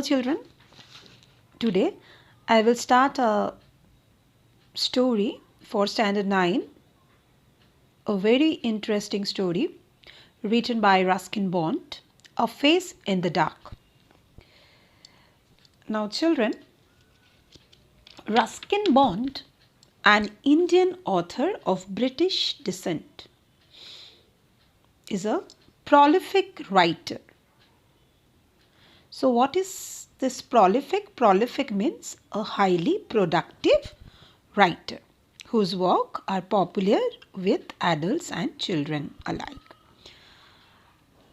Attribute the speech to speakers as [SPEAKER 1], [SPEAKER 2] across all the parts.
[SPEAKER 1] Hello children, today I will start a story for standard 9, a very interesting story written by Ruskin Bond, A Face in the Dark. Now children, Ruskin Bond, an Indian author of British descent, is a prolific writer. So what is this prolific? Prolific means a highly productive writer whose work are popular with adults and children alike.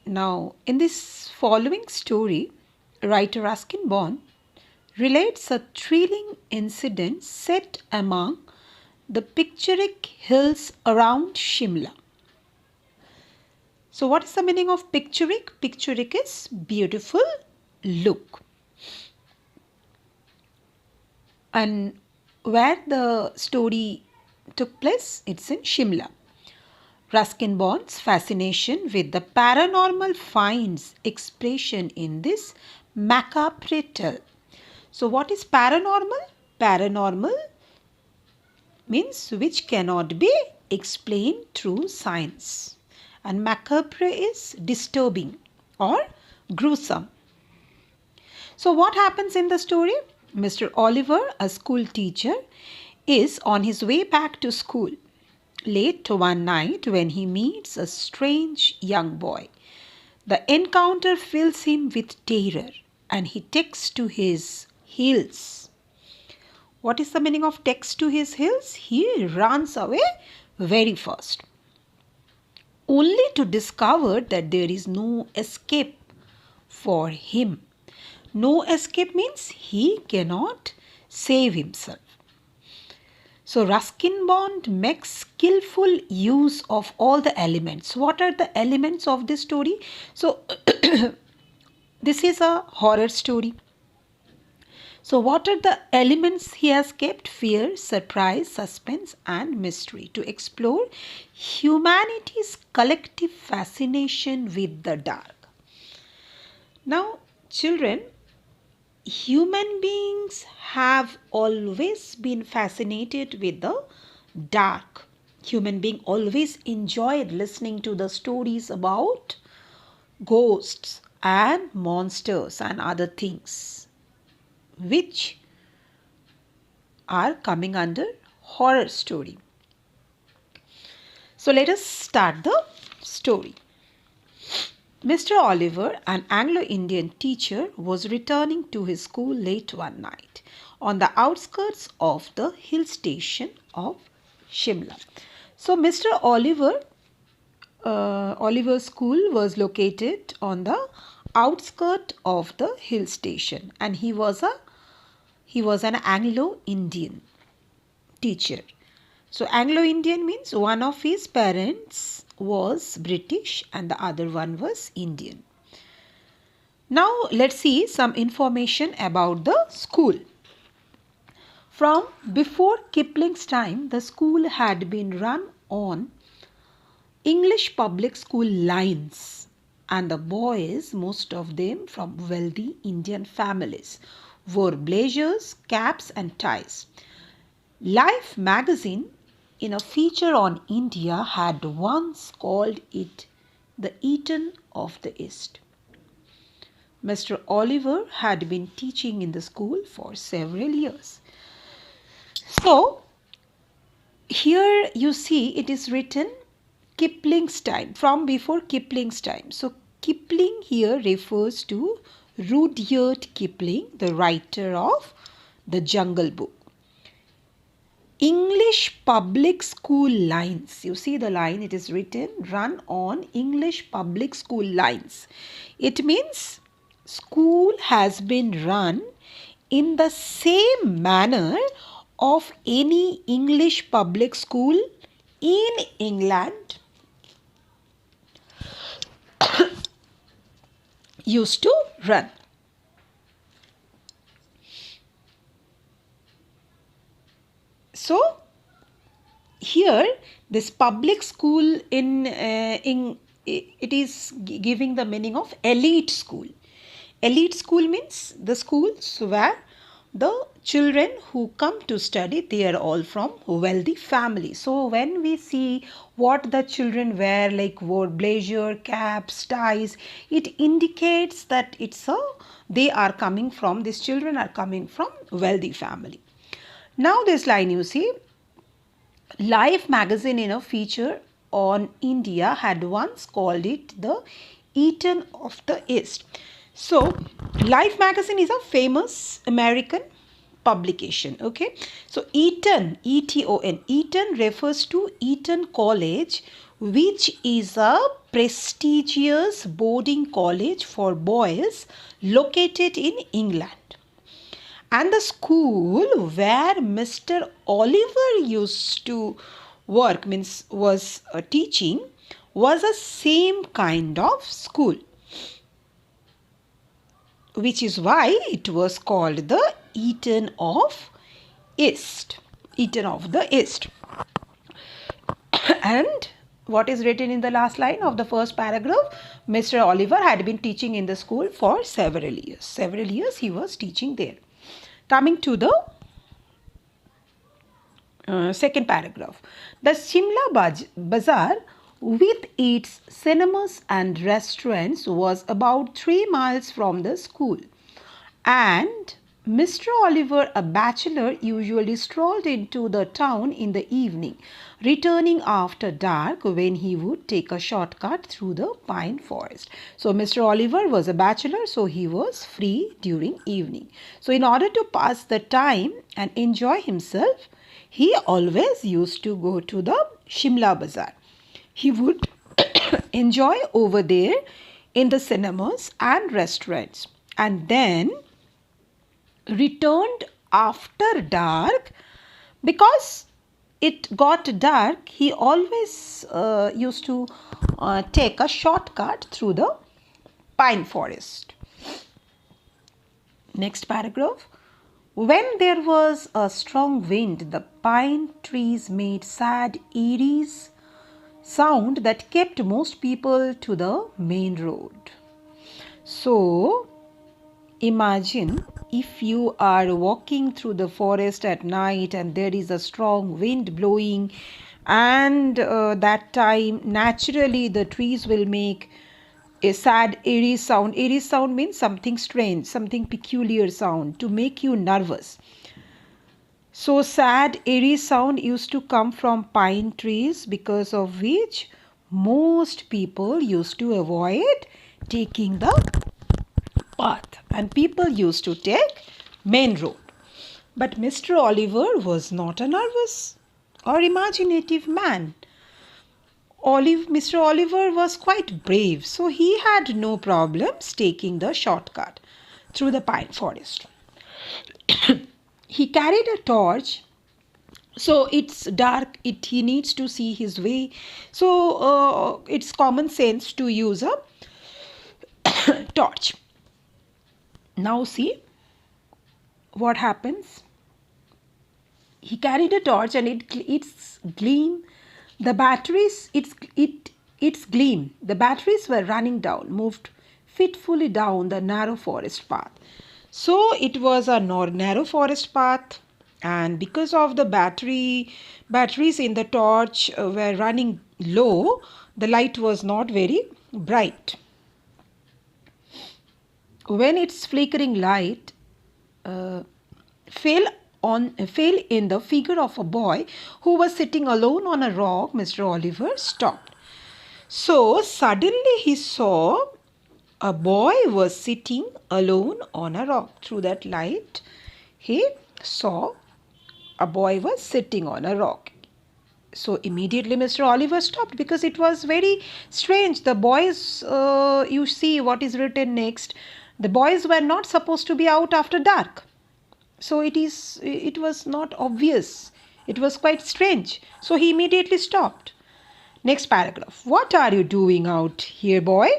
[SPEAKER 1] Now, in this following story, writer Ruskin Bond relates a thrilling incident set among the picturesque hills around Shimla. So, what is the meaning of picturesque? Picturesque is beautiful look. And where the story took place, it's in Shimla. Ruskin Bond's fascination with the paranormal finds expression in this macabre tale. So what is paranormal? Paranormal means which cannot be explained through science. And macabre is disturbing or gruesome. So what happens in the story? Mr. Oliver, a school teacher, is on his way back to school late one night when he meets a strange young boy. The encounter fills him with terror and he takes to his heels. What is the meaning of takes to his heels? He runs away very fast, only to discover that there is no escape for him. No escape means he cannot save himself. So Ruskin Bond makes skillful use of all the elements. What are the elements of this story? So this is a horror story. So what are the elements he has kept? Fear, surprise, suspense and mystery to explore humanity's collective fascination with the dark. Now children, human beings have always been fascinated with the dark. Human beings always enjoyed listening to the stories about ghosts and monsters and other things which are coming under horror story. So let us start the story. Mr. Oliver, an Anglo-Indian teacher, was returning to his school late one night on the outskirts of the hill station of Shimla. So Mr. Oliver's school was located on the outskirts of the hill station, and he was an Anglo-Indian teacher. So Anglo-Indian means one of his parents was British and the other one was Indian. Now let's see some information about the school. From before Kipling's time, the school had been run on English public school lines, and the boys, most of them from wealthy Indian families, wore blazers, caps and ties. Life magazine, in a feature on India, had once called it the Eden of the East. Mr. Oliver had been teaching in the school for several years. So, here you see it is written Kipling's time, from before Kipling's time. So, Kipling here refers to Rudyard Kipling, the writer of the Jungle Book. English public school lines. You see the line, it is written run on English public school lines. It means school has been run in the same manner of any English public school in England used to run. So here this public school it is giving the meaning of elite school. Elite school means the schools where the children who come to study, they are all from wealthy families. So when we see what the children wear, like wore blazer, caps, ties, it indicates that these children are coming from wealthy family. Now this line you see, Life magazine in a feature on India had once called it the Eden of the East. So, Life magazine is a famous American publication. Okay, so Eton, E-T-O-N, Eton refers to Eton College, which is a prestigious boarding college for boys located in England. And the school where Mr. Oliver used to work, means was teaching, was a same kind of school, which is why it was called the Eton of East. Eton of the East. And what is written in the last line of the first paragraph? Mr. Oliver had been teaching in the school for several years. Several years he was teaching there. Coming to the second paragraph. The Shimla Bazaar with its cinemas and restaurants was about 3 miles from the school, and Mr. Oliver, a bachelor, usually strolled into the town in the evening, returning after dark when he would take a shortcut through the pine forest. So Mr. Oliver was a bachelor, so he was free during evening. So in order to pass the time and enjoy himself, he always used to go to the Shimla Bazaar. He would enjoy over there in the cinemas and restaurants, and then returned after dark. Because it got dark, he always used to take a shortcut through the pine forest. Next paragraph. When there was a strong wind, the pine trees made sad, eerie sound that kept most people to the main road. So, imagine if you are walking through the forest at night and there is a strong wind blowing, and that time naturally the trees will make a sad, eerie sound. Eerie sound means something strange, something peculiar sound to make you nervous. So sad, eerie sound used to come from pine trees, because of which most people used to avoid taking the path and people used to take main road. But Mr. Oliver was not a nervous or imaginative man. Mr. Oliver was quite brave, so he had no problems taking the shortcut through the pine forest. He carried a torch, so it's dark, he needs to see his way. So it's common sense to use a torch. Now see what happens. He carried a torch and its gleam. The batteries, its gleam. The batteries were running down, moved fitfully down the narrow forest path. So it was a narrow forest path, and because of the batteries in the torch were running low, the light was not very bright. When its flickering light fell in the figure of a boy who was sitting alone on a rock, Mr. Oliver stopped. So suddenly he saw a boy was sitting alone on a rock. Through that light, he saw a boy was sitting on a rock. So immediately Mr. Oliver stopped, because it was very strange. The boys, you see what is written next. The boys were not supposed to be out after dark. So it was not obvious. It was quite strange. So he immediately stopped. Next paragraph. What are you doing out here, boy?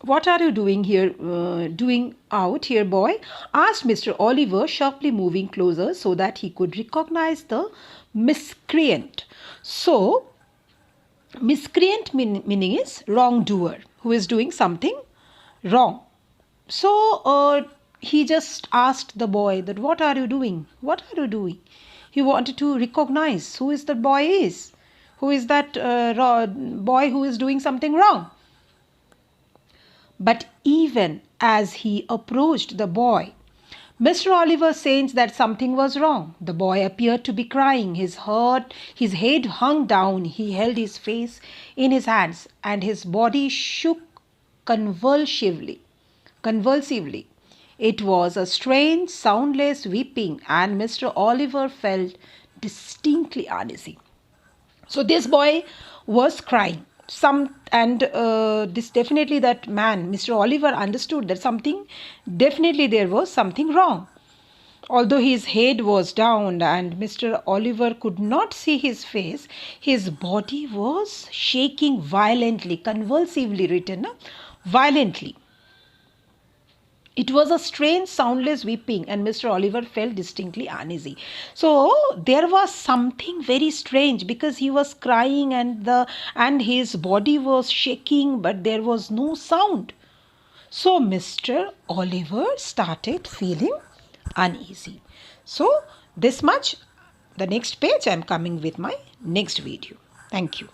[SPEAKER 1] What are you doing out here, boy? Asked Mr. Oliver, sharply moving closer so that he could recognize the miscreant. So, miscreant meaning is wrongdoer, who is doing something wrong. So he just asked the boy that, what are you doing? What are you doing? He wanted to recognize who is the boy is. Who is that boy who is doing something wrong? But even as he approached the boy, Mr. Oliver sensed that something was wrong. The boy appeared to be crying. His head hung down. He held his face in his hands and his body shook convulsively. Convulsively. It was a strange, soundless weeping, and Mr. Oliver felt distinctly uneasy. So this boy was crying. This definitely, that man, Mr. Oliver, understood that something, definitely there was something wrong. Although his head was down and Mr. Oliver could not see his face, his body was shaking violently, convulsively written, violently. It was a strange, soundless weeping, and Mr. Oliver felt distinctly uneasy. So there was something very strange, because he was crying and his body was shaking, but there was no sound. So Mr. Oliver started feeling uneasy. So this much. The next page I am coming with my next video. Thank you.